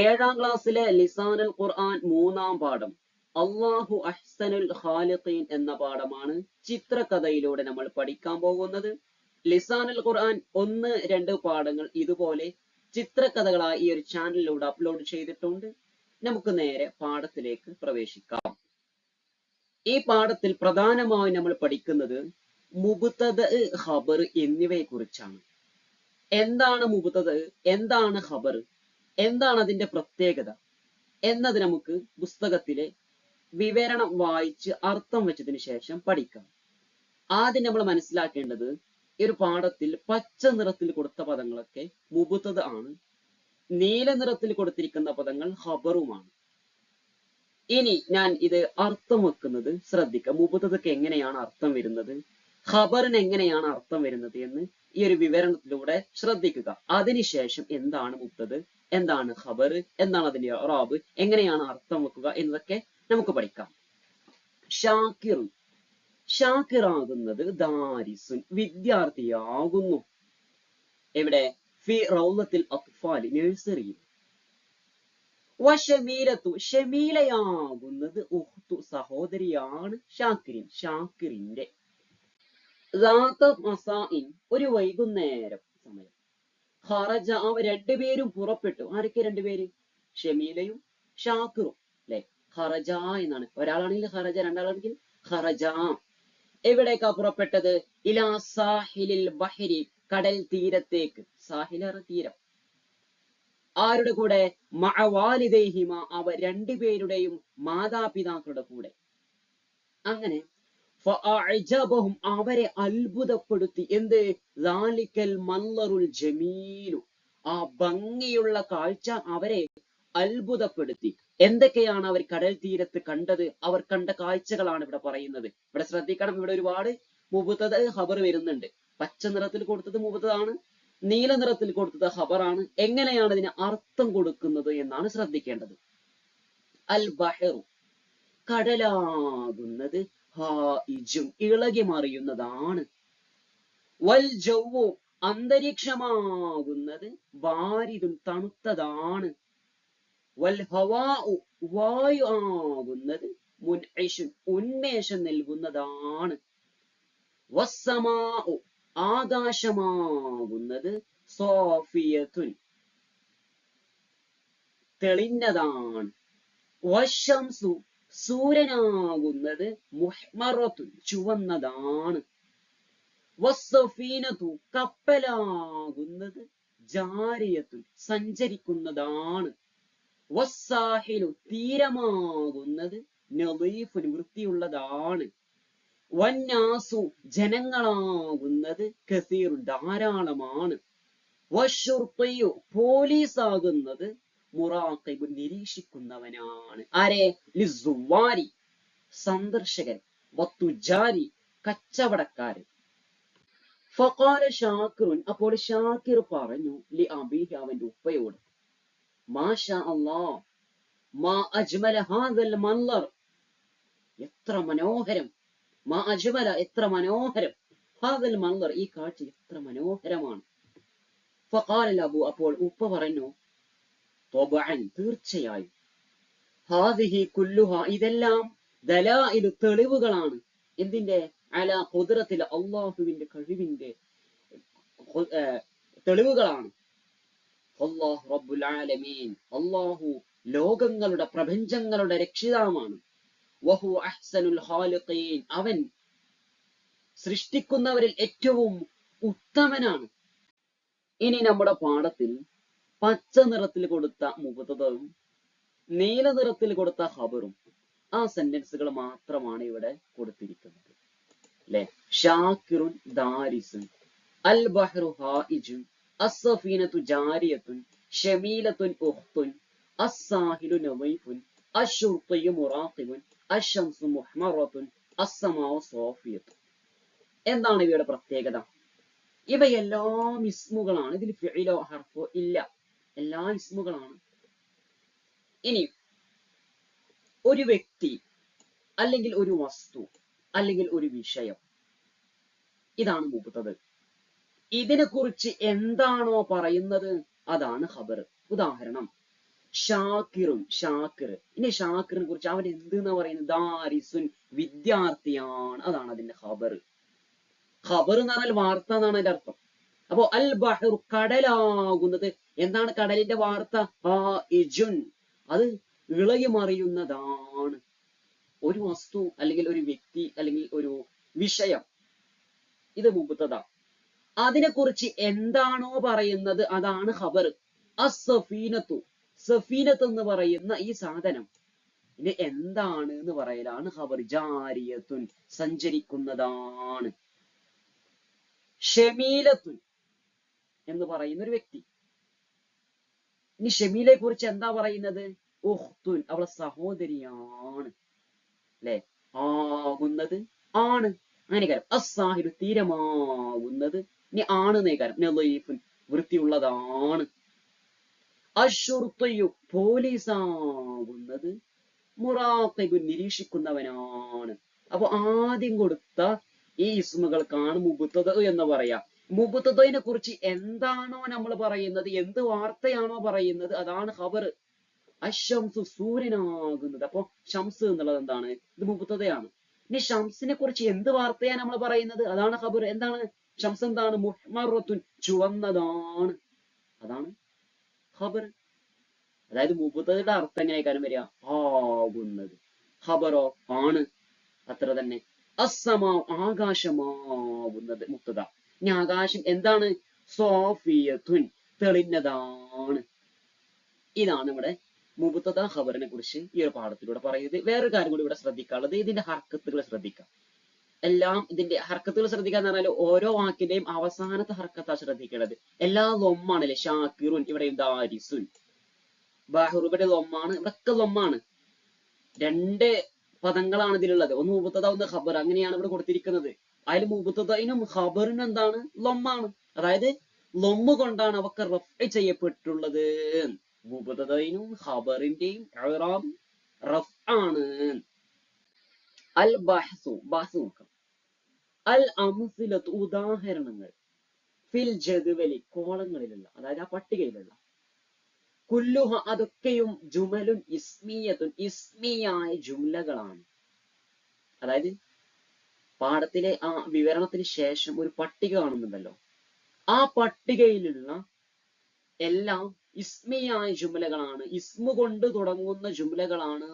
ഏഴാം ക്ലാസ്സിലെ ലിസാനുൽ ഖുർആൻ മൂന്നാം പാഠം അല്ലാഹു അഹ്സനുൽ ഖാലിഖീൻ എന്ന പാഠമാണ് ചിത്രകഥയിലൂടെ നമ്മൾ പഠിക്കാൻ പോകുന്നത്. ലിസാനുൽ ഖുർആൻ 1, 2 പാഠങ്ങൾ ഇതുപോലെ ചിത്രകഥകളായി ഈ ഒരു ചാനലിലൂടെ അപ്ലോഡ് ചെയ്തിട്ടുണ്ട്. നമുക്ക് നേരെ പാഠത്തിലേക്ക് പ്രവേശിക്കാം. ഈ പാഠത്തിൽ പ്രധാനമായും നമ്മൾ പഠിക്കുന്നത് മുബ്തദ, ഖബർ എന്നിവയെ കുറിച്ചാണ്. എന്താണ് മുബ്തദ, എന്താണ് ഖബർ, എന്താണ് അതിന്റെ പ്രത്യേകത എന്നത് നമുക്ക് പുസ്തകത്തിലെ വിവരണം വായിച്ച് അർത്ഥം വെച്ചതിന് ശേഷം പഠിക്കാം. ആദ്യം നമ്മൾ മനസ്സിലാക്കേണ്ടത് ഈ ഒരു പാഠത്തിൽ പച്ച നിറത്തിൽ കൊടുത്ത പദങ്ങളൊക്കെ മുബ്തദ ആണ്, നീല നിറത്തിൽ കൊടുത്തിരിക്കുന്ന പദങ്ങൾ ഖബറുമാണ്. ഇനി ഞാൻ ഇത് അർത്ഥം വെക്കുന്നത് ശ്രദ്ധിക്കുക. മുബ്തദക്ക് എങ്ങനെയാണ് അർത്ഥം വരുന്നത്, ഖബറിന് എങ്ങനെയാണ് അർത്ഥം വരുന്നത് എന്ന് ഈ ഒരു വിവരണത്തിലൂടെ ശ്രദ്ധിക്കുക. അതിനുശേഷം എന്താണ് മുബ്തദ, എന്താണ് ഖബർ, എന്താണ് അതിന്റെ ഇറാബ്, എങ്ങനെയാണ് അർത്ഥം വെക്കുക എന്നതൊക്കെ നമുക്ക് പഠിക്കാം. ഷാക്കിർ, ഷാക്കിറാകുന്നത് ദാരിസുൻ, വിദ്യാർത്ഥിയാകുന്നു. എവിടെ? ഫി റൗളത്തിൽ അത്ഫാൽ, നഴ്സറിയിൽ. വശമീലത്തു, ഷമീലയാകുന്നത് ഉഖ്തു, സഹോദരിയാണ് ഷാക്കിരിൻ, ഷാക്കിറിന്റെ. ഒരു വൈകുന്നേരം സമയം. ഖറജ, അവർ രണ്ടുപേരും പുറപ്പെട്ടു. ആരൊക്കെ രണ്ടുപേര്? ഷമീലയും ഷാക്കിറും അല്ലെ? ഖറജ എന്നാണ്. ഒരാളാണെങ്കിൽ ഖറജ, രണ്ടാളാണെങ്കിൽ ഖറജ. എവിടേക്കാ പുറപ്പെട്ടത്? ഇലാ സാഹിലിൽ ബഹരി, കടൽ തീരത്തേക്ക്. സാഹില തീരം. ആരുടെ കൂടെ? മഅ വാലിദൈഹിമ, അവർ രണ്ടുപേരുടെയും മാതാപിതാക്കളുടെ കൂടെ. അങ്ങനെ ഫഅഅജബഹും, അവരെ അത്ഭുതപ്പെടുത്തി. എന്ത്? ദാലിക്കൽ മൻളറുൽ ജമീലു, ആ ഭംഗിയുള്ള കാഴ്ച അവരെ അത്ഭുതപ്പെടുത്തി. എന്തൊക്കെയാണ് അവർ കടൽ തീരത്ത് കണ്ടത്? അവർ കണ്ട കാഴ്ചകളാണ് ഇവിടെ പറയുന്നത്. ഇവിടെ ശ്രദ്ധിക്കണം, ഇവിടെ ഒരുപാട് മുബ്തദ ഖബർ വരുന്നുണ്ട്. പച്ച നിറത്തിൽ കൊടുത്തത് മുബ്തദാണ്, നീല നിറത്തിൽ കൊടുത്തത് ഖബറാണ്. എങ്ങനെയാണ് ഇതിന് അർത്ഥം കൊടുക്കുന്നത് എന്നാണ് ശ്രദ്ധിക്കേണ്ടത്. അൽ ബഹറു, കടലാകുന്നത് ഹായിജും, ഇളകി മറിയുന്നതാണ്. വൽ ജൗവു, അന്തരീക്ഷമാകുന്നത് ബാരിദുൻ, തണുത്തതാണ്. വൽ ഹവാഉ, വായു ആകുന്നത് മുൻഇഷുൻ, ഉന്മേഷം നൽകുന്നതാണ്. വസ്സമാഉ, ആകാശമാകുന്നത് സോഫിയത്തുൻ, തെളിഞ്ഞതാണ്. വശംസു, സൂര്യനാകുന്നത് മുഹ്മറത്തുൻ, ചുവന്നതാണ്. വസ്സഫീനത്തു, കപ്പലാകുന്നത് ജാരിയത്തുൻ, സഞ്ചരിക്കുന്നതാണ്. വസ്സാഹിലു, തീരമാകുന്നത് നളീഫുൻ, വൃത്തിയുള്ളതാണ്. വന്നാസു, ജനങ്ങളാകുന്നത് കസീറുൻ, ധാരാളമാണ്. വശുർത്തയു, പോലീസാകുന്നത് മുറാഖിബുൻ, നിരീക്ഷിക്കുന്നവനാണ്. ആരെ? ലിസുവാരി, സന്ദർശകൻ. വത്തുജാരി, കച്ചവടക്കാരൻ. ഫഖാല ഷാക്കിറുൻ, അപ്പോൾ ഷാക്കിർ പറഞ്ഞു ലി അബീഹി, അവന്റെ ഉപ്പയോട്, മാഷാ അല്ലാഹ്, മാ അജ്മല ഹാദൽ മൻളർ, എത്ര മനോഹരം. മാ അജ്മല, എത്ര മനോഹരം. ഹാദൽ മൻളർ, ഈ കാഴ്ച എത്ര മനോഹരമാണ്. ഫഖാല ലഹു, അപ്പോൾ ഉപ്പ പറഞ്ഞു, ത്വബഅൻ, തീർച്ചയായും. ഹാദിഹി കുല്ലുഹ, ഇതെല്ലാം ദലായിലു, തെളിവുകളാണ്. എന്തിന്റെ? അലാ ഖുദ്റത്തിൽ, അല്ലാഹുവിന്റെ കഴിവിന്റെ തെളിവുകളാണ്. അല്ലാഹു റബ്ബുൽ ആലമീൻ, അല്ലാഹു ലോകങ്ങളുടെ പ്രപഞ്ചങ്ങളുടെ രക്ഷിതാവാണ്. വഹു അഹ്സനുൽ ഖാലിഖീൻ, അവൻ സൃഷ്ടിക്കുന്നവരിൽ ഏറ്റവും ഉത്തമനാണ്. ഇനി നമ്മുടെ പാഠത്തിൽ പച്ച നിറത്തിൽ കൊടുത്ത മുബ്തദയും നീല നിറത്തിൽ കൊടുത്ത ഖബറും, ആ സെന്റൻസുകൾ മാത്രമാണ് ഇവിടെ കൊടുത്തിരിക്കുന്നത് അല്ലെ? ഷാക്കിറുൻ ദാരിസുൻ, അൽ ബഹ്റു ഹായിജുൻ, അസ്സഫീനത്തു ജാരിയത്തുൻ, ഷമീലത്തുൻ ഉഖ്തുൻ, അസ്സാഹിലു നളീഫുൻ, അശ്ശുർത്തയു മുറാഖിബുൻ, അശ്ശംസു മുഹ്മറത്തുൻ, അസ്സമാഉ സോഫിയത്തുൻ. എന്താണ് ഇവയുടെ പ്രത്യേകത? ഇവയെല്ലാം ഇസ്മുകളാണ്. ഇതിൽ ഫിഇലോ ഹർഫോ ഇല്ല, എല്ലാ ഇസ്മുകളാണ്. ഇനി ഒരു വ്യക്തി, അല്ലെങ്കിൽ ഒരു വസ്തു, അല്ലെങ്കിൽ ഒരു വിഷയം, ഇതാണ് മുബ്തദ. ഇതിനെ കുറിച്ച് എന്താണോ പറയുന്നത് അതാണ് ഖബർ. ഉദാഹരണം, ഷാക്കിറുൻ ഷാക്കിർ. ഇനി ഷാക്കിറിനെ കുറിച്ച് അവൻ എന്തെന്നാ പറയുന്നത്? ദാരിസുൻ വിദ്യാർത്ഥിയാണ്. അതാണ് അതിന്റെ ഖബർ. ഖബർ എന്ന് പറഞ്ഞാൽ വാർത്ത എന്നാണ് അതിന്റെ അർത്ഥം. അപ്പോ അൽ ബഹ്റു കടലാകുന്നത്. എന്താണ് കടലിന്റെ വാർത്ത? ഹാഇജുൻ, അത് ഇളകി മറിയുന്നതാണ്. ഒരു വസ്തു അല്ലെങ്കിൽ ഒരു വ്യക്തി അല്ലെങ്കിൽ ഒരു വിഷയം, ഇത് മുബ്തദ. അതിനെക്കുറിച്ച് എന്താണോ പറയുന്നത് അതാണ് ഖബർ. അസ്സഫീനത്തു, സഫീനത്ത് എന്ന് പറയുന്ന ഈ സാധനം ഇത് എന്താണ് എന്ന് പറയലാണ് ഖബർ. ജാരിയത്തുൻ, സഞ്ചരിക്കുന്നതാണ്. ഷമീലത്തുൻ എന്ന് പറയുന്ന ഒരു വ്യക്തി. ഇനി ഷമീലയെ കുറിച്ച് എന്താ പറയുന്നത്? ഉഖ്തുൻ, അവളെ സഹോദരിയാണ്. അല്ലെ? ആകുന്നത് ആണ്, അങ്ങനെ കാര്യം. അസ്സാഹിലു, തീരമാകുന്നത്. ഇനി ആണ് നേകാരം. നളീഫുൻ, വൃത്തിയുള്ളതാണ്. അശ്ശുർത്തയു, പോലീസാകുന്നത്. മുറാഖിബുൻ, നിരീക്ഷിക്കുന്നവനാണ്. അപ്പൊ ആദ്യം കൊടുത്ത ഈ ഇസ്മുകൾക്കാണ് മുബ്തദ എന്ന് പറയാ. മുബ്തദയെ കുറിച്ച് എന്താണോ നമ്മൾ പറയുന്നത്, എന്ത് വാർത്തയാണോ പറയുന്നത്, അതാണ് ഖബർ. അശംസു, സൂര്യനാകുന്നത്. അപ്പൊ ഷംസ് എന്നുള്ളത് എന്താണ്? ഇത് മുബ്തദയാണ്. ഇനി ഷംസിനെ കുറിച്ച് എന്ത് വാർത്തയാണ് നമ്മൾ പറയുന്നത്, അതാണ് ഖബർ. എന്താണ് ഷംസ്? എന്താണ്? മുഹ്മറത്തുൻ, ചുവന്നതാണ്. അതാണ് ഖബർ. അതായത് മുബ്തദയുടെ അർത്ഥം എങ്ങനെയായിരിക്കും വരിക? ആകുന്നത്. ഖബറോ ആണ്, അത്ര തന്നെ. അസ്സമാ, ആകാശമാവുന്നത് മുബ്തദ. ഇനി ആകാശം എന്താണ്? സോഫിയത്തുൻ, തെളിഞ്ഞതാണ്. ഇതാണ് ഇവിടെ മുബ്തദ ഖബറിനെ കുറിച്ച് ഈ ഒരു പാഠത്തിലൂടെ പറയുന്നത്. വേറൊരു കാര്യം കൂടി ഇവിടെ ശ്രദ്ധിക്കാനുള്ളത്, ഇതിന്റെ ഹർക്കത്തുകൾ ശ്രദ്ധിക്കാം. എല്ലാം ഇതിന്റെ ഹർക്കത്തുകൾ ശ്രദ്ധിക്കാന്ന് പറഞ്ഞാൽ ഓരോ വാക്കിന്റെയും അവസാനത്തെ ഹർക്കത്താ ശ്രദ്ധിക്കേണ്ടത്. എല്ലാ ലൊമ്മാണല്ലേ. ഷാക്കിറുൻ, ഇവിടെയും ദാരിസുൻ. ബഹ്റു, ഇവിടെ ലൊമ്മാണ്, ഇവിടൊക്കെ ലൊമ്മാണ്. രണ്ട് പദങ്ങളാണ് ഇതിലുള്ളത്. ഒന്ന് മുബ്തദ, ഒന്ന് ഖബർ. അങ്ങനെയാണ് ഇവിടെ കൊടുത്തിരിക്കുന്നത്. അതിൽ മുബ്തദയിനും ഖബറിനും എന്താണ്? ലൊമ്മാണ്. അതായത് ലൊമ്മ് കൊണ്ടാണ് അവക്ക് റഫ്ഇ ചെയ്യപ്പെട്ടുള്ളത്. മുബ്തദയിനും ഖബറിന്റെയും ഇഅ്റാബ് റഫ് ആണ്. അൽ ബഹ്സു, ബഹ്സ് നോക്കാം. അൽ അംസിലത്തു, ഉദാഹരണങ്ങൾ. ഫിൽ ജദ്വലി, കോളങ്ങളിലുള്ള, അതായത് ആ പട്ടികയിലുള്ള. കുല്ലുഹ, അതൊക്കെയും ജുമലുൻ ഇസ്മിയത്തുൻ, ഇസ്മിയായ ജുംലകളാണ്. അതായത് പാഠത്തിലെ ആ വിവരണത്തിന് ശേഷം ഒരു പട്ടിക കാണുന്നുണ്ടല്ലോ, ആ പട്ടികയിലുള്ള എല്ലാം ഇസ്മിയായ ജുംലകളാണ്, ഇസ്മു കൊണ്ട് തുടങ്ങുന്ന ജുംലകളാണ്.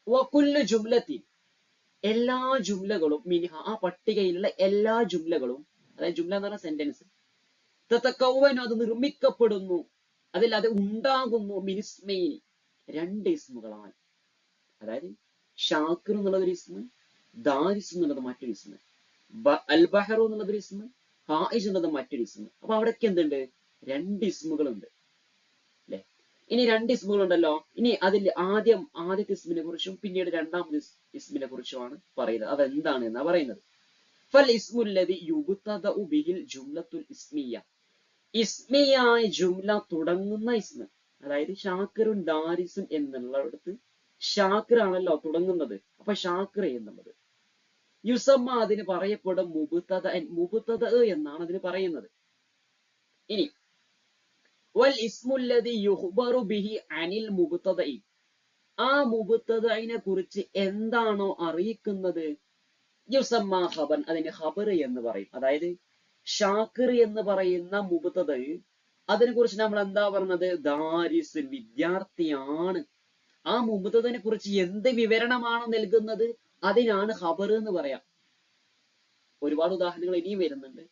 വകുല്ലു ജുംലത്തിൻ, എല്ലാ ജുംലകളും. മിൻഹ, ആ പട്ടികയിലുള്ള എല്ലാ ജുംലകളും. അതായത് ജുംല എന്ന് പറഞ്ഞ സെന്റൻസ്. തതകവ്വനു, അത് നിർമ്മിക്കപ്പെടുന്നു, അതിൽ അത് ഉണ്ടാകുന്നു. മിനിസ്മൈനി, രണ്ട് ഇസ്മുകളാൽ. അതായത് ഷാക്കിർ എന്നുള്ളത് ഒരു ഇസ്മ്, ദാരിസ് എന്നുള്ളത് മറ്റൊരു ഇസ്മ്, അൽ ബഹറു എന്നുള്ളത് ഒരു ഇസ്മ്, ഹായിജ് എന്നുള്ളത് മറ്റൊരു ഇസ്മ്. അപ്പൊ അവിടേക്ക് എന്തുണ്ട്? രണ്ട് ഇസ്മുകളുണ്ട് അല്ലെ? ഇനി രണ്ട് ഇസ്മുകളുണ്ടല്ലോ. ഇനി അതിൽ ആദ്യത്തെ ഇസ്മിനെ കുറിച്ചും പിന്നീട് രണ്ടാമത്തെ ഇസ്മിനെ കുറിച്ചുമാണ് പറയുന്നത്. അതെന്താണ് എന്നാ പറയുന്നത്. ഫൽ ഇസ്മുല്ലദി യുബ്തദഉ ബിഹിൽ ജുംലത്തുൽ ഇസ്മിയ, ഇസ്മിയായ ജുംല തുടങ്ങുന്ന ഇസ്മ. അതായത് ഷാക്കിറുൻ ദാരിസുൻ എന്നുള്ളിടത്ത് ഷാക്കിർ ആണല്ലോ തുടങ്ങുന്നത്. അപ്പൊ ഷാക്കിർ എന്നുള്ളത് യുസമ്മ, അതിന് പറയപ്പെടും മുബ്തദ, മുബ്തദ എന്നാണ് അതിന് പറയുന്നത്. ഇനി വൽ ഇസ്മുല്ലദി യുഖ്ബറു ബിഹി അനിൽ മുബ്തദഇ, ആ മുബ്തദഇനെ കുറിച്ച് എന്താണോ അറിയിക്കുന്നത്, യുസമ്മ ഖബർ, അതിന് ഖബർ എന്ന് പറയും. അതായത് ഷാക്കിർ എന്ന് പറയുന്ന മുബ്തദ, അതിനെ കുറിച്ച് നമ്മൾ എന്താ പറഞ്ഞത്? ദാരിസുൻ, വിദ്യാർത്ഥിയാണ്. ആ മുബ്തദനെ കുറിച്ച് എന്ത് വിവരണമാണ് നൽകുന്നത്, അതിനാണ് ഖബർ എന്ന് പറയാം. ഒരുപാട് ഉദാഹരണങ്ങൾ ഇനിയും വരുന്നുണ്ട്.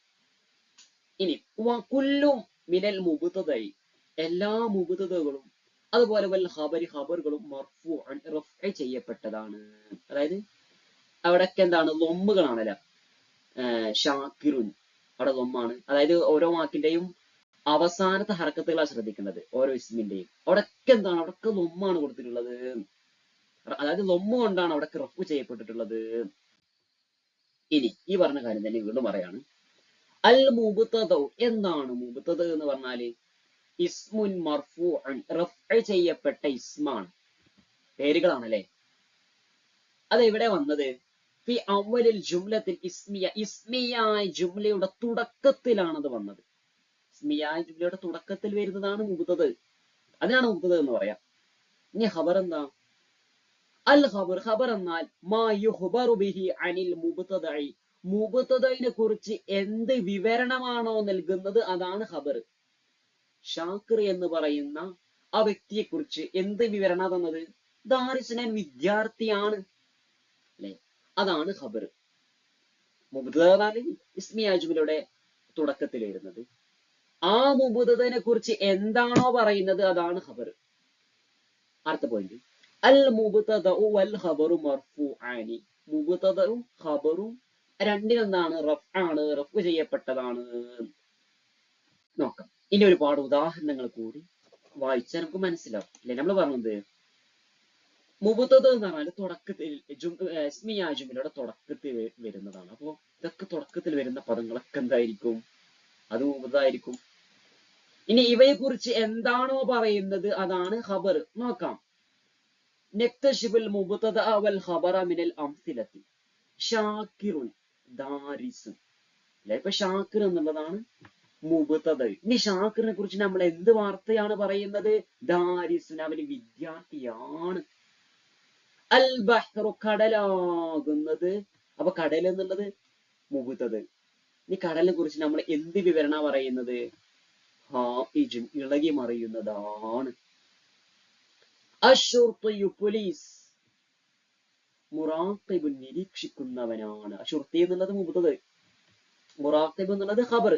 ഇനി വകുല്ലു മിനൽ മുബ്തദഇ, എല്ലാ മുബ്തദകളും അതുപോലെ വൽ ഖബരി, ഖബറുകളും മർഫൂഅൻ, റഫ്ഇ ചെയ്യപ്പെട്ടതാണ്. അതായത് അവിടെയൊക്കെ എന്താണ്? ലൊമ്മുകളാണല്ലോ. ഷാക്കിറുൻ, അവിടെ ലൊമ്മാണ്. അതായത് ഓരോ വാക്കിന്റെയും അവസാനത്തെ ഹർക്കത്തുകളാണ് ശ്രദ്ധിക്കേണ്ടത്, ഓരോ ഇസ്മിന്റെയും. അവിടെയൊക്കെ എന്താണ്? അവിടെയൊക്കെ ലൊമ്മാണ് കൊടുത്തിട്ടുള്ളത്. അതായത് ലൊമ്മ കൊണ്ടാണ് അവിടെ റഫ് ചെയ്യപ്പെട്ടിട്ടുള്ളത്. ഇനി ഈ പറഞ്ഞ കാര്യം തന്നെ വീണ്ടും പറയാണ്. അൽ മുബ്തദ, എന്താണ് മുബ്തദ എന്ന് പറഞ്ഞാല്? ഇസ്മുൻ മർഫൂഅൻ, റഫ് ചെയ്യപ്പെട്ട ഇസ്മാണ്, പേരുകളാണല്ലേ. അത് എവിടെ വന്നത്? ഫി അവലിൽ ജുംലത്തിൽ ഇസ്മിയ, ഇസ്മിയായ ജുംലയുടെ തുടക്കത്തിലാണത് വന്നത്. ഇസ്മിയായ ജുംലയുടെ തുടക്കത്തിൽ വരുന്നതാണ് മുബ്തദ. അതിനാണ് മുബ്തദ എന്ന് പറയാം. ഇനി ഖബർ എന്താ? അൽ ഖബർ, ഖബർ എന്നാൽ മാ യുഖ്ബറു ബിഹി അനിൽ മുബ്തദഇ, മുബ്തദഇനെ കുറിച്ച് എന്ത് വിവരണമാണോ നൽകുന്നത് അതാണ് ഖബർ. ഷാക്കിർ എന്ന് പറയുന്ന ആ വ്യക്തിയെ കുറിച്ച് എന്ത് വിവരണ തന്നത്? ദാരിസുനൻ വിദ്യാർത്ഥിയാണ് അല്ലെ, അതാണ് ഖബർ. മുബ്തദ ഇസ്മിയ ജുമലയുടെ തുടക്കത്തിൽ വരുന്നത്. ആ മുബ്തദനെ കുറിച്ച് എന്താണോ പറയുന്നത് അതാണ് ഖബർ. അടുത്ത പോയിന്റ്, അൽ മുബ്തദഉ വൽ ഖബറു മർഫൂആനി, മുബ്തദഉം ഖബറും രണ്ടിനെന്താണ്? റഫ്ആണ്, റഫ് ചെയ്യപ്പെട്ടതാണ്. നോക്കാം. ഇനി ഒരുപാട് ഉദാഹരണങ്ങൾ കൂടി വായിച്ചാൽ നമുക്ക് മനസ്സിലാവും അല്ലെ. നമ്മൾ പറഞ്ഞത് മുബ്തദ എന്ന് പറഞ്ഞാൽ തുടക്കത്തിൽ ഇസ്മിയ ജുമലയുടെ തുടക്കത്തിൽ വരുന്നതാണ്. അപ്പോ ഇതൊക്കെ തുടക്കത്തിൽ വരുന്ന പദങ്ങളൊക്കെ എന്തായിരിക്കും? അത് മുബ്തദ. ഇനി ഇവയെ കുറിച്ച് എന്താണോ പറയുന്നത് അതാണ് ഖബർ. നോക്കാം. നക്തശിബുൽ മുബ്തദ വൽ ഖബറ മിനൽ അംസിലത്തി ഷാക്കിറുൻ ദാരിസുൻ അല്ലെ. ഇപ്പൊ ഷാക്കിർ എന്നുള്ളതാണ് മുബ്തദ. ഇനി ഷാക്കിറിനെ കുറിച്ച് നമ്മൾ എന്ത് വാർത്തയാണ് പറയുന്നത്? ദാരിസുൻ, അവന് വിദ്യാർത്ഥിയാണ്. അൽ ബഹ്റു, കടലാകുന്നത്. അപ്പൊ കടൽ എന്നുള്ളത് മുബ്തദ. ഇനി കടലിനെ കുറിച്ച് നമ്മൾ എന്ത് വിവരണ പറയുന്നത്? ഹായിജുൻ, ഇളകി മറിയുന്നതാണ്. അശുർത്തിയു, പോലീസ്. മുറാഖിബുൻ, നിരീക്ഷിക്കുന്നവനാണ്. അശുർത്തി എന്നുള്ളത് മുബ്തദ, മുറാഖിബ് എന്നുള്ളത് ഖബർ.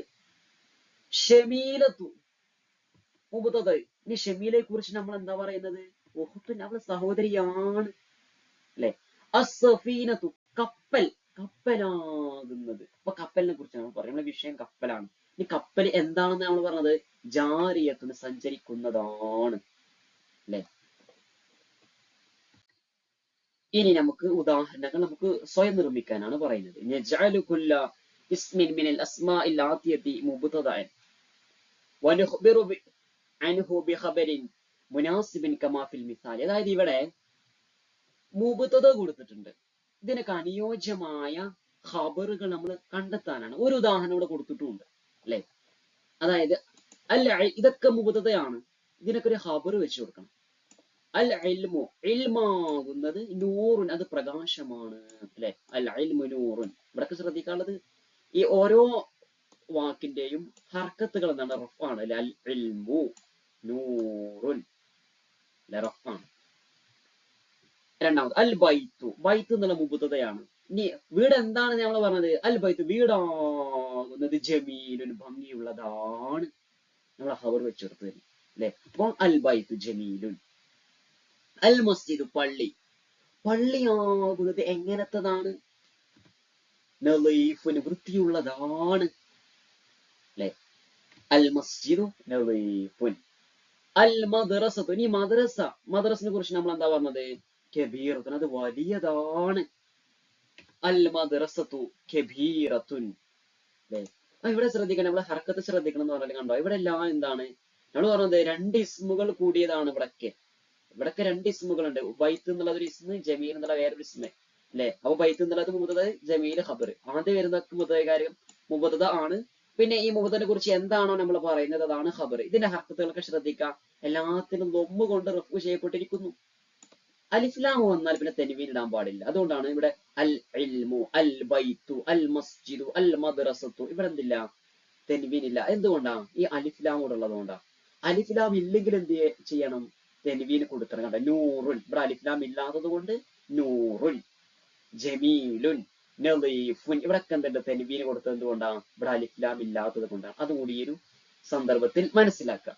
ഷമീലത്തു മുബ്തദ. ഇനി ഷമീലയെ കുറിച്ച് നമ്മൾ എന്താ പറയുന്നത്? ഉഖ്തുൻ, അവള് സഹോദരിയാണ് അല്ലെ. അസ്സഫീനത്തു, കപ്പൽ, കപ്പലാകുന്നത്. അപ്പൊ കപ്പലിനെ കുറിച്ചാണ് പറയുന്നത്. നമ്മുടെ വിഷയം കപ്പലാണ്. ഈ കപ്പൽ എന്താണെന്ന് നമ്മൾ പറഞ്ഞത്? ജാരിയത്തുന്, സഞ്ചരിക്കുന്നതാണ് അല്ലെ. ഇനി നമുക്ക് ഉദാഹരണങ്ങൾ നമുക്ക് സ്വയം നിർമ്മിക്കാനാണ് പറയുന്നത്. നജഅലു കുല്ല ഇസ്മിൻ മിനൽ അസ്മാഇൽ ആതിയതി മുബ്തദഅൻ വനുഖ്ബിറു അൻഹു ബിഖബരിൻ മുനാസിബിൻ കമാ ഫിൽ മിസാൽ. അതായത് ഇവിടെ മുബ്തദ കൊടുത്തിട്ടുണ്ട്, ഇതിനൊക്കെ അനുയോജ്യമായ ഖബറുകൾ നമ്മൾ കണ്ടെത്താനാണ്. ഒരു ഉദാഹരണം ഇവിടെ കൊടുത്തിട്ടുമുണ്ട് അല്ലെ. അതായത് അല്ല, ഇതൊക്കെ മുബ്തദയാണ്, ഇതിനൊക്കെ ഒരു ഖബർ വെച്ച് കൊടുക്കണം. അൽ ഇൽമു, ഇൽമാകുന്നത് നൂറുൻ, അത് പ്രകാശമാണ് അല്ലെ. അൽ ഇൽമു നൂറുൻ. ഇവിടൊക്കെ ശ്രദ്ധിക്കാനുള്ളത് ഈ ഓരോ വാക്കിന്റെയും ഹർക്കത്തുകൾ എന്താണ്? റഫാണ് അല്ലെ. അൽ ഇൽമു നൂറുൻ അല്ലെ, റഫാണ്. രണ്ടാമത് അൽ ബൈത്തു, ബൈത്ത് എന്നുള്ള മുബ്തദയാണ്. ഇനി വീട് എന്താണ് നമ്മൾ പറഞ്ഞത്? അൽ ബൈത്തു, വീടാകുന്നത് ജമീലുൻ, ഭംഗിയുള്ളതാണ്. നമ്മൾ ഖബർ വെച്ചെടുത്ത് തരും അല്ലെ. അപ്പോൾ അൽ ബൈത്തു ജമീലുൻ. അൽ മസ്ജിദ്, പള്ളി, പള്ളിയാകുന്നത് എങ്ങനത്തതാണ്? നളീഫുൻ, വൃത്തിയുള്ളതാണ് അല്ലെ. അൽ മസ്ജിദു നളീഫുൻ. അൽ മദ്റസത്തു, ഇനി മദ്രസ, മദ്രസിനെ കുറിച്ച് നമ്മൾ എന്താ പറഞ്ഞത്? കബീറത്തുൻ, അത് വലിയതാണ്. അൽ മദ്റസത്തു കബീറത്തുൻ അല്ലെ. ഇവിടെ ശ്രദ്ധിക്കണം, നമ്മളെ ഹർക്കത്ത് ശ്രദ്ധിക്കണം എന്ന് പറഞ്ഞാൽ കണ്ടോ, ഇവിടെ എല്ലാം എന്താണ് നമ്മൾ പറഞ്ഞത്? രണ്ട് ഇസ്മുകൾ കൂടിയതാണ് ഇവിടൊക്കെ. ഇവിടൊക്കെ രണ്ട് ഇസ്മുകളുണ്ട്. ബൈത്ത് എന്നുള്ളത് ഒരു ഇസ്മ്, ജമീൽ എന്നുള്ള വേറൊരു ഇസ്മ് അല്ലെ. അപ്പൊ ബൈത്ത് എന്നുള്ളത് മുബ്തദ, ജമീൽ ഖബർ. ആദ്യം വരുന്നതൊക്കെ മുബ്തദ ആണ്. പിന്നെ ഈ മുബ്തദനെ കുറിച്ച് എന്താണോ നമ്മൾ പറയുന്നത് അതാണ് ഖബർ. ഇതിന്റെ ഹർക്കത്തുകളൊക്കെ ശ്രദ്ധിക്കാം. എല്ലാത്തിനും ദമ്മ് കൊണ്ട് റഫ്ഉ ചെയ്യപ്പെട്ടിരിക്കുന്നു. അലിഫ്ലാം വന്നാൽ പിന്നെ തെൻവീൻ ഇടാൻ പാടില്ല. അതുകൊണ്ടാണ് ഇവിടെ അൽ ഇൽമു, അൽ ബൈത്തു, അൽ മസ്ജിദു, അൽ മദ്റസത്തു ഇവിടെ എന്തില്ല? തെൻവീൻ ഇല്ല. എന്തുകൊണ്ടാണ്? ഈ അലിഫ്ലാം കൂടെ ഉള്ളതുകൊണ്ടാണ്. അലിഫ്ലാം ഇല്ലെങ്കിൽ എന്ത് ചെയ്യണം? തെൻവീൻ കൊടുക്കണം. കണ്ട, നൂറുൻ, ഇവിടെ അലിഫ്ലാം ഇല്ലാത്തത് കൊണ്ട് നൂറുൻ. ജമീലുൻ, നളീഫുൻ, ഇവിടൊക്കെ എന്തുണ്ട്? തെൻവീൻ കൊടുത്തത് എന്തുകൊണ്ടാണ്? ഇവിടെ അലിഫ്ലാം ഇല്ലാത്തത് കൊണ്ടാണ്. അതുകൂടി ഈ ഒരു സന്ദർഭത്തിൽ മനസ്സിലാക്കുക.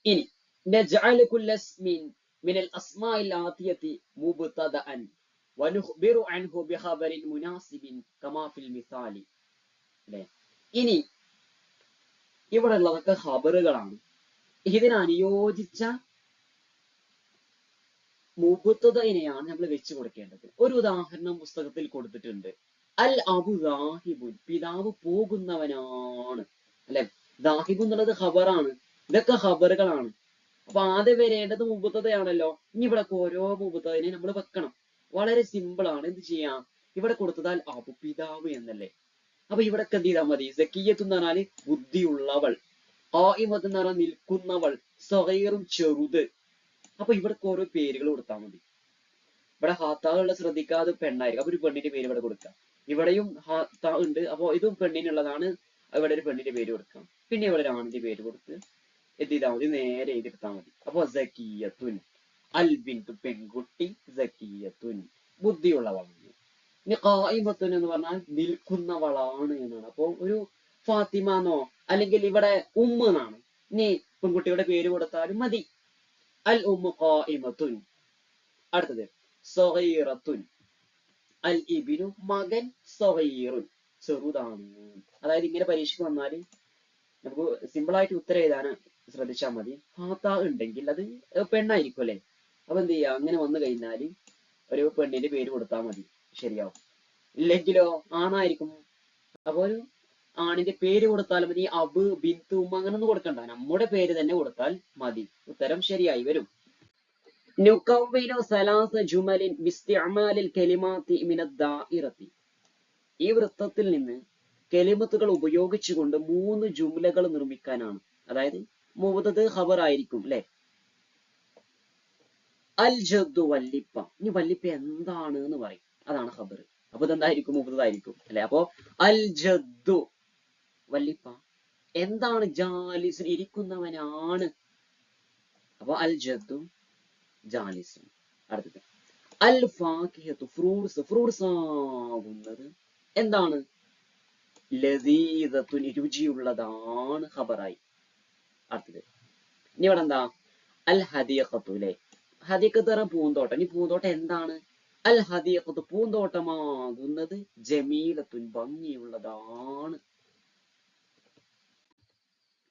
ഇനി നജഅലു കുല്ല ഇസ്മിൻ മിനൽ അസ്മാഇൽ ആതിയതി മുബ്തദഅൻ വനുഖ്ബിറു അൻഹു ബിഖബരിൻ മുനാസിബിൻ കമാ ഫിൽ മിസാലി അല്ലേ. ഇനി ഇവിടെ ഉള്ളതൊക്കെ ഖബറുകളാണ്. ഇതിന് അനുയോജിച്ച മുബ്തദഇനെയാണ് നമ്മൾ വെച്ച് കൊടുക്കേണ്ടത്. ഒരു ഉദാഹരണം പുസ്തകത്തിൽ കൊടുത്തിട്ടുണ്ട്. അൽ അബു ദാഹിബുൻ, പിതാവ് പോകുന്നവനാണ് അല്ലെ. ദാഹിബ് എന്നുള്ളത് ഖബറാണ്. ഇതൊക്കെ ഖബറുകളാണ്. അപ്പൊ ആദ്യം വരേണ്ടത് മുബ്തദയാണല്ലോ. ഇനി ഇവിടെ ഓരോ മുബ്തദനെ നമ്മൾ വെക്കണം. വളരെ സിമ്പിൾ ആണ്. എന്ത് ചെയ്യാം? ഇവിടെ കൊടുത്തതാൽ അബു, പിതാവ് എന്നല്ലേ. അപ്പൊ ഇവിടെ എന്ത് ചെയ്താൽ മതി? സക്കിയത്ത് എന്ന് പറഞ്ഞാല് ബുദ്ധിയുള്ളവൾ, ഖായിമത്ത് എന്ന് പറഞ്ഞാൽ നിൽക്കുന്നവൾ, സഗീറുൻ ചെറുത്. അപ്പൊ ഇവിടെ ഓരോ പേരുകൾ കൊടുത്താൽ മതി. ഇവിടെ ഹാത്താവുള്ള ശ്രദ്ധിക്കാതെ പെണ്ണായിരിക്കും, അപ്പൊ ഒരു പെണ്ണിന്റെ പേര് ഇവിടെ കൊടുക്കാം. ഇവിടെയും ഹാത്ത ഉണ്ട്, അപ്പൊ ഇതും പെണ്ണിനുള്ളതാണ്, ഇവിടെ ഒരു പെണ്ണിന്റെ പേര് കൊടുക്കാം. പിന്നെ ഇവിടെ ഒരു ആണിന്റെ പേര് കൊടുത്ത് എത്തിയിട്ടാ മതി, നേരെ എഴുതിയെടുത്താൽ മതി. അപ്പൊ സക്കിയത്തുൻ, അൽ ബിന്തു പെൺകുട്ടി, സക്കിയത്തുൻ ബുദ്ധിയുള്ളവളാണ്. ഇനി ഖായിമത്തുൻ എന്ന് പറഞ്ഞാൽ നിൽക്കുന്നവളാണ് എന്നാണ്. അപ്പൊ ഒരു ഫാത്തിമ എന്നോ അല്ലെങ്കിൽ ഇവിടെ ഉമ്മ എന്നാണ്. ഇനി പെൺകുട്ടിയുടെ പേര് കൊടുത്താലും മതി. അൽ ഉമ്മു ഖായിമത്തുൻ. അടുത്തത് സഗീറത്തുൻ, അൽ ഇബ്നു മകൻ, സഗീറുൻ ചെറുതാണ്. അതായത് ഇങ്ങനെ പരീക്ഷയ്ക്ക് വന്നാല് നമുക്ക് സിമ്പിൾ ആയിട്ട് ഉത്തരം എഴുതാൻ ശ്രദ്ധിച്ചാൽ മതി. ഹാത്ത ഉണ്ടെങ്കിൽ അത് പെണ്ണായിരിക്കും അല്ലെ, അപ്പൊ എന്ത് ചെയ്യാ, അങ്ങനെ വന്നു കഴിഞ്ഞാല് ഒരു പെണ്ണിന്റെ പേര് കൊടുത്താൽ മതി, ശരിയാവും. ഇല്ലെങ്കിലോ ആണായിരിക്കും, അപ്പൊ ഒരു ആണിന്റെ പേര് കൊടുത്താൽ മതി. അബ്, ബിന്ത്, ഉമ്മ അങ്ങനെ ഒന്നും കൊടുക്കണ്ട, നമ്മുടെ പേര് തന്നെ കൊടുത്താൽ മതി, ഉത്തരം ശരിയായി വരും. നുകവ്വിനു സലാസ ജുമലിൻ ബിസ്തിഅമാലിൽ കലിമാത്തി മിനദ് ദാഇറത്തി. ഈ വൃത്തത്തിൽ നിന്ന് കെലിമത്തുകൾ ഉപയോഗിച്ചുകൊണ്ട് 3 ജുംലകൾ നിർമ്മിക്കാനാണ്. അതായത് മുബതദ് ഖബർ ആയിരിക്കും അല്ലെ. അൽ ജദ്ദു വല്ലിപ്പ. ഇനി വല്ലിപ്പ എന്താണ് എന്ന് പറയും, അതാണ് ഖബർ. അപ്പൊ ഇതെന്തായിരിക്കും, മുബതദായിരിക്കും അല്ലെ. അപ്പൊ അൽ ജദ്ദു വല്ലിപ്പ എന്താണ്, ജാലിസുൻ ഇരിക്കുന്നവനാണ്. അപ്പൊ അൽ ജദ്ദു ജാലിസുൻ. അടുത്തത് അൽ ഫാക്കിഹത്തു ഫ്രൂട്ട്സ്, ഫ്രൂട്ട്സ് ആകുന്നത് എന്താണ്, ലദീദത്തുൻ രുചിയുള്ളതാണ്, ഖബറായി. അടുത്തത് ഇനി ഇവിടെ എന്താ, അൽ ഹദീഖത്തു അല്ലെ. ഹദീഖത്ത് പറഞ്ഞ പൂന്തോട്ടം. ഇനി പൂന്തോട്ടം എന്താണ്, അൽ ഹദീഖത്തു പൂന്തോട്ടമാകുന്നത് ജമീലത്തുൻ ഭംഗിയുള്ളതാണ്.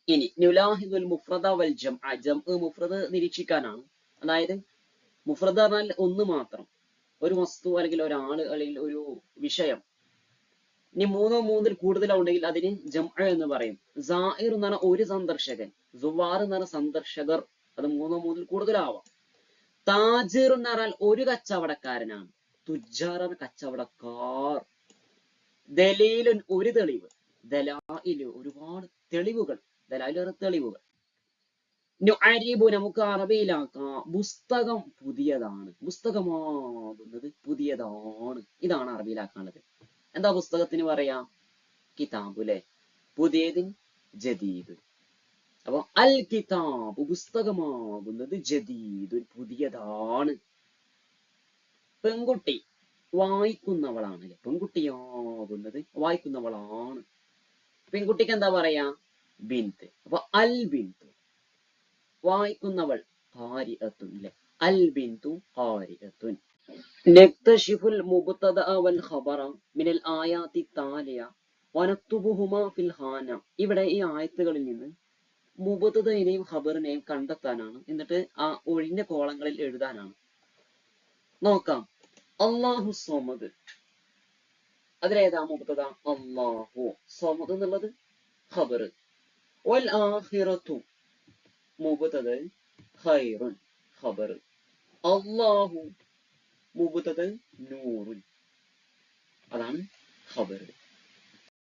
ഇനി നുലാഹിദുൽ മുഫ്രദ വൽ ജംഅ. ജംഅ മുഫ്രദ് നിരീക്ഷിക്കാനാണ്. അതായത് മുഫ്രദ് പറഞ്ഞാൽ ഒന്ന് മാത്രം, ഒരു വസ്തു അല്ലെങ്കിൽ ഒരാള് അല്ലെങ്കിൽ ഒരു വിഷയം. ഇനി 3 3 കൂടുതലോ ഉണ്ടെങ്കിൽ അതിന് ജംഅ എന്ന് പറയും. സായിർ എന്ന് പറഞ്ഞാൽ ഒരു സന്ദർശകൻ, സുവാർ എന്ന് പറഞ്ഞാൽ സന്ദർശകർ, അത് 3 3 കൂടുതലാവാം. താജിർ എന്ന് പറഞ്ഞാൽ ഒരു കച്ചവടക്കാരനാണ്, തുജാർ എന്ന കച്ചവടക്കാർ. ദലീലുൻ ഒരു തെളിവ്, ദലായില് ഒരുപാട് തെളിവുകൾ, ദലായില് തെളിവുകൾ. നുഅരിബു നമുക്ക് അറബിയിലാക്കാം, പുസ്തകം പുതിയതാണ്, പുസ്തകമാകുന്നത് പുതിയതാണ്, ഇതാണ് അറബിയിലാക്കാനുള്ളത്. എന്താ പുസ്തകത്തിന് പറയാ, കിതാബ് അല്ലെ. പുതിയതിന് ജദീദ്. അപ്പൊ അൽ കിതാബ് പുസ്തകമാകുന്നത് ജദീദ് പുതിയതാണ്. പെൺകുട്ടി വായിക്കുന്നവളാണ് അല്ലെ, പെൺകുട്ടിയാകുന്നത് വായിക്കുന്നവളാണ്. പെൺകുട്ടിക്ക് എന്താ പറയാ, ബിന്ത്. അപ്പൊ അൽ ബിന്തു വായിക്കുന്നവൾ, ഖാരിഅത്തുൻ അല്ലെ, അൽ ബിന്തു ഖാരിഅത്തുൻ. നക്തശിഫുൽ മുബ്തദഅ വൽ ഖബറ മിനൽ ആയാത്തി താലിയ വനക്തുബുഹുമാ ഫിൽ ഖാന. ഇവിടെ ഈ ആയത്തുകളിൽ നിന്ന് മുബ്തദയിനെയും ഖബറിനെയും കണ്ടെത്താനാണ്, എന്നിട്ട് ആ ഒഴിഞ്ഞ കോളങ്ങളിൽ എഴുതാനാണ്. നോക്കാം. അല്ലാഹു സ്വമദ്, അതിലേതാ മുബ്തദ, അല്ലാഹു. സ്വമദ് എന്നുള്ളത് ഖബർ. വൽ ആഖിറതു മുബ്തദ, ഖൈറുൻ ഖബർ. അല്ലാഹു മുബ്തദ, നൂറുൻ അതാണ് ഖബർ.